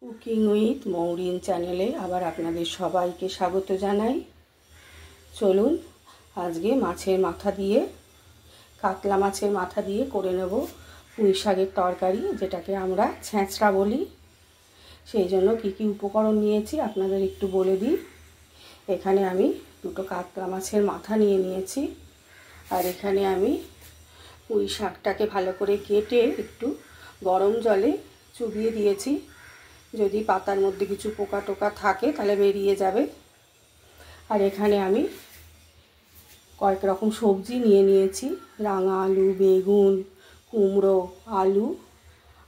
Cooking with Mourin চ্যানেলে আবার আপনাদের সবাইকে স্বাগত জানাই। চলুন আজকে মাছের মাথা দিয়ে, কাতলা মাছের মাথা দিয়ে করে নেব পুঁই শাকের তরকারি, যেটাকে আমরা ছেঁচড়া বলি। সেই জন্য কী কী উপকরণ নিয়েছি আপনাদের একটু বলে দিই। এখানে আমি দুটো কাতলা মাছের মাথা নিয়ে নিয়েছি, আর এখানে আমি পুঁই শাকটাকে ভালো করে কেটে একটু গরম জলে চুবিয়ে দিয়েছি। যদি পাতার মধ্যে কিছু পোকা টোকা থাকে তাহলে বেরিয়ে যাবে। আর এখানে আমি কয়েক রকম সবজি নিয়ে নিয়েছি, রাঙা আলু, বেগুন, কুমড়ো, আলু,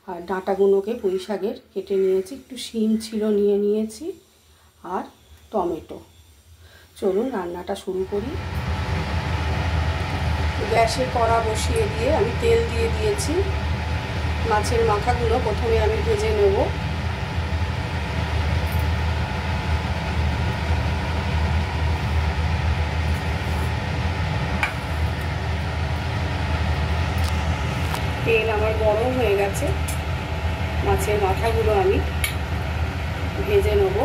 আর ডাঁটাগুলোকে পুঁই শাকের কেটে নিয়েছি, একটু শিম ছিল নিয়ে নিয়েছি, আর টমেটো। চলুন রান্নাটা শুরু করি। গ্যাসে কড়া বসিয়ে দিয়ে আমি তেল দিয়ে দিয়েছি। মাছের মাথাগুলো প্রথমে আমি ভেজে নেব। তেল আমার গরম হয়ে গেছে, মাছের মাথাগুলো আমি ভেজে নেব।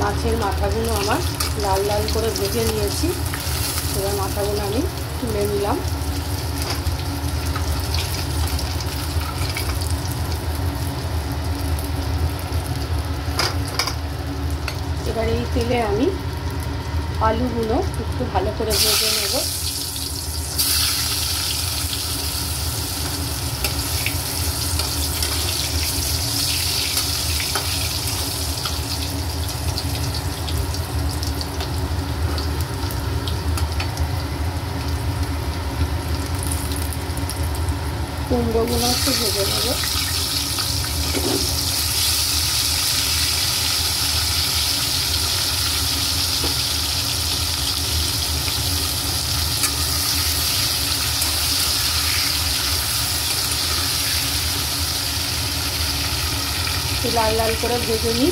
মাছের মাথাগুলো আমার লাল লাল করে ভেজে নিয়েছি। এবার মাথাগুলো আমি তুলে নিলাম। এবার এই তেলে আমি আলুগুলো একটু ভালো করে ভেজে নেব। কুমড়োগুলো একটু ভেজে নেব। লাল লাল করে ভেজে নিই।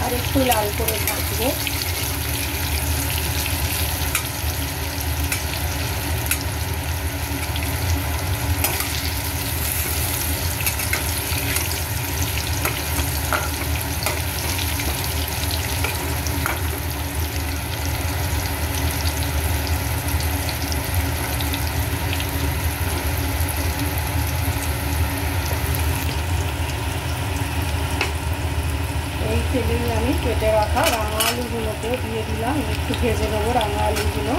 আর একটু লাল করে ভাজবো। তেলেই আমি কেটে রাখা রাঙা আলুগুলোকে দিয়ে দিলাম, একটু ভেজে নেবো রাঙা আলুগুলো।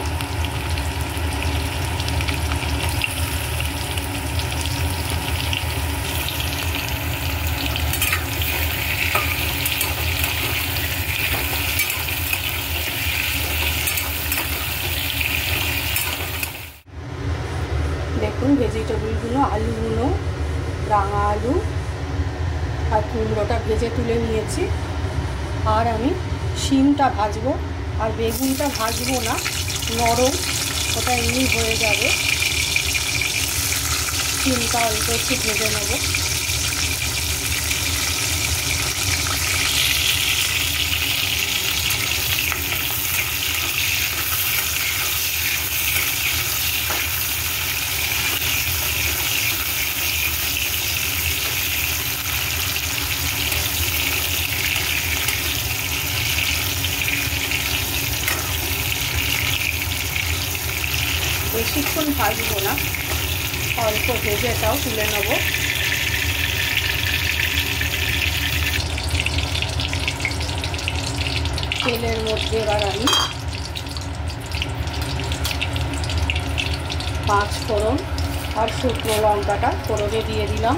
দেখুন ভেজিটেবলগুলো, আলুগুলো, রাঙা আলু আর কুমড়োটা ভেজে তুলে নিয়েছি। আর আমি শিমটা ভাজবো, আর বেগুনটা ভাজবো না, নরম, ওটা এমনি হয়ে যাবে। শিমটা অল্প একটু ভেজে নেব। বেশিক্ষণ ভাজবো না, অল্প ভেজে এটাও তুলে নেব। তেলের মধ্যে এবার আমি 5 ফোড়ন আর শুকনো লঙ্কাটা ফোড়নে দিয়ে দিলাম।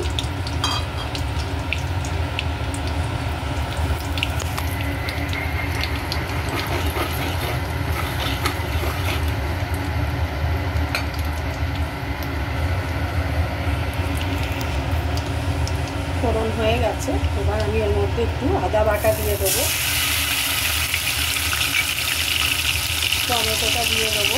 ফোড়ন হয়ে গেছে, এবার আমি এর মধ্যে একটু আদা বাটা দিয়ে দেবো, টমেটোটা দিয়ে দেবো,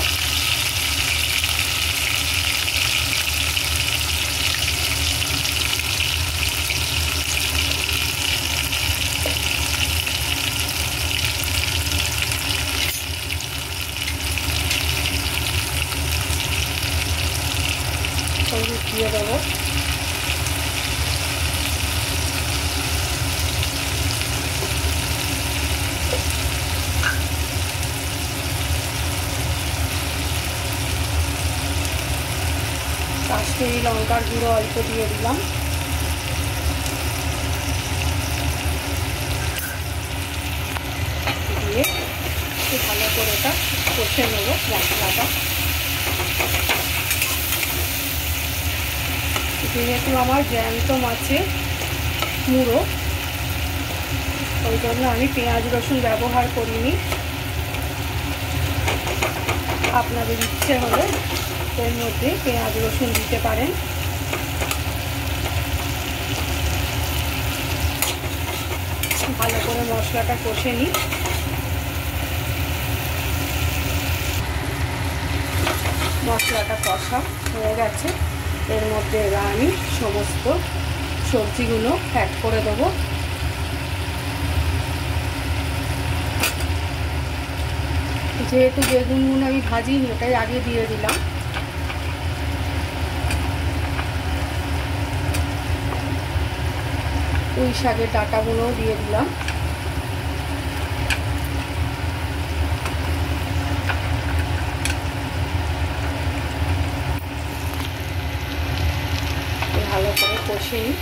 হলুদ দিয়ে দেবো, কাশ্মীরি লঙ্কার গুঁড়ো অল্প দিয়ে দিলাম, দিয়ে একটু ভালো করে এটা কষে নেব মশলাটা। যেহেতু আমার জ্যান্ত মাছের মুড়ো, ওই জন্য আমি পেঁয়াজ রসুন ব্যবহার করিনি। আপনাদের ইচ্ছে হলে এর মধ্যে পেঁয়াজ রসুন দিতে পারেন। ভালো করে মশলাটা কষে নিই। মশলাটা কষা হয়ে গেছে, এর মধ্যে এবার আমি সমস্ত সবজিগুলো অ্যাড করে দেবো। যেহেতু বেগুনগুলো আমি ভাজিনি, ওটাই আগে দিয়ে দিলাম। পুঁই শাকের ডাঁটাগুলোও দিয়ে দিলাম। ভালো করে কষে নিই।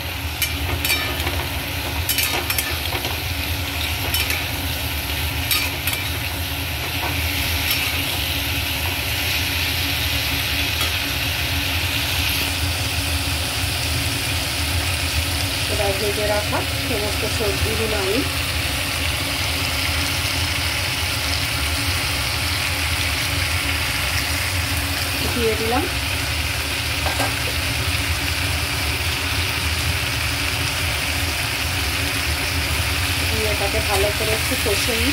এবার ভেজে রাখা সমস্ত সবজিগুলো আমি দিয়ে দিলাম। দিয়ে এটাকে ভালো করে একটু কষে নিই।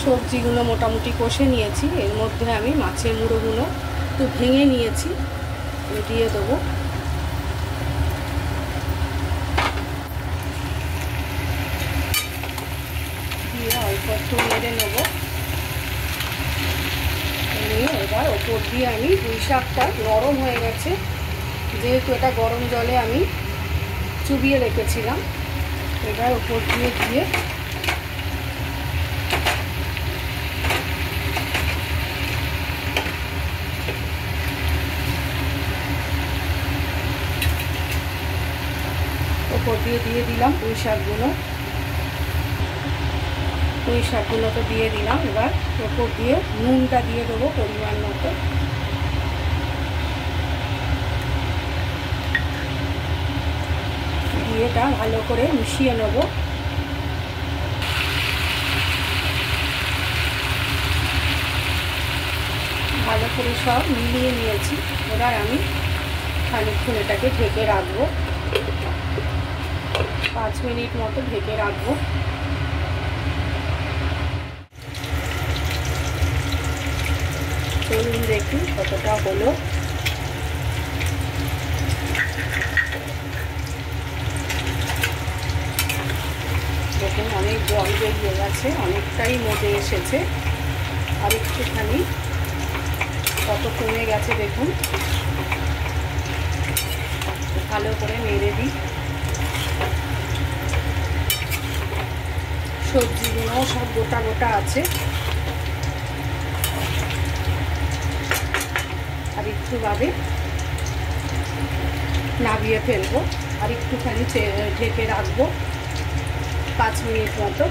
সবজিগুলো মোটামুটি কষে নিয়েছি, এর মধ্যে আমি মাছের মুড়োগুলো একটু ভেঙে নিয়েছি, দিয়ে দেবো। দিয়ে অল্প একটু নেড়ে নেবো। নিয়ে এবার ওপর দিয়ে আমি পুঁই শাকটা নরম হয়ে গেছে, যেহেতু এটা গরম জলে আমি চুবিয়ে রেখেছিলাম, এবার ওপর দিয়ে দিয়ে ওপর দিয়ে দিয়ে দিলাম পুঁই শাকগুলো। পুঁই শাকগুলোকে দিয়ে দিলাম। এবার ওপর দিয়ে নুনটা দিয়ে দেবো পরিমাণ মতো। দিয়ে এটা ভালো করে মিশিয়ে নেব। ভালো করে সব মিলিয়ে নিয়েছি। এবার আমি খানিকক্ষণ এটাকে ঢেকে রাখবো, 5 মিনিট মতো ঢেকে রাখবো। চলুন দেখি কতটা হলো। দেখুন অনেক জল বেরিয়ে গেছে, অনেকটাই মজে এসেছে। আর একটুখানি কত কমে গেছে দেখুন। ভালো করে নেড়ে দিই। সবজিগুলো সব গোটা গোটা আছে। আর একটু ভাবে নামিয়ে ফেলবো। আর একটুখানি ঢেকে রাখবো 5 মিনিট মতো।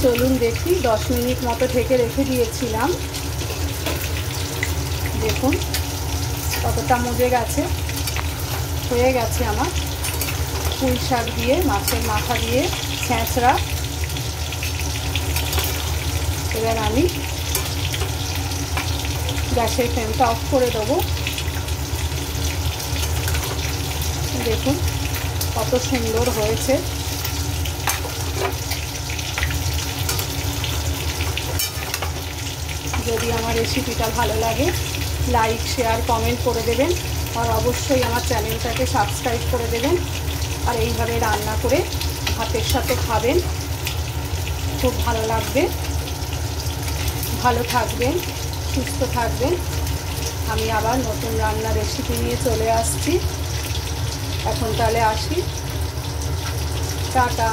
চলুন দেখি, 10 মিনিট মতো ঢেকে রেখে দিয়েছিলাম। দেখুন কতটা মজে গেছে, হয়ে গেছে আমার পুঁই শাক দিয়ে মাছের মাথা দিয়ে ছেঁচড়া। এবার আমি গ্যাসের ফ্লেমটা অফ করে দেবো। দেখুন কত সুন্দর হয়েছে। যদি আমার রেসিপিটা ভালো লাগে লাইক শেয়ার কমেন্ট করে দেবেন, আর অবশ্যই আমার চ্যানেলটাকে সাবস্ক্রাইব করে দেবেন। আর এইভাবে রান্না করে ভাতের সাথে খাবেন, খুব ভালো লাগবে। ভালো থাকবেন, সুস্থ থাকবেন। আমি আবার নতুন রান্নার রেসিপি নিয়ে চলে আসছি। এখন তাহলে আসি, টাটা।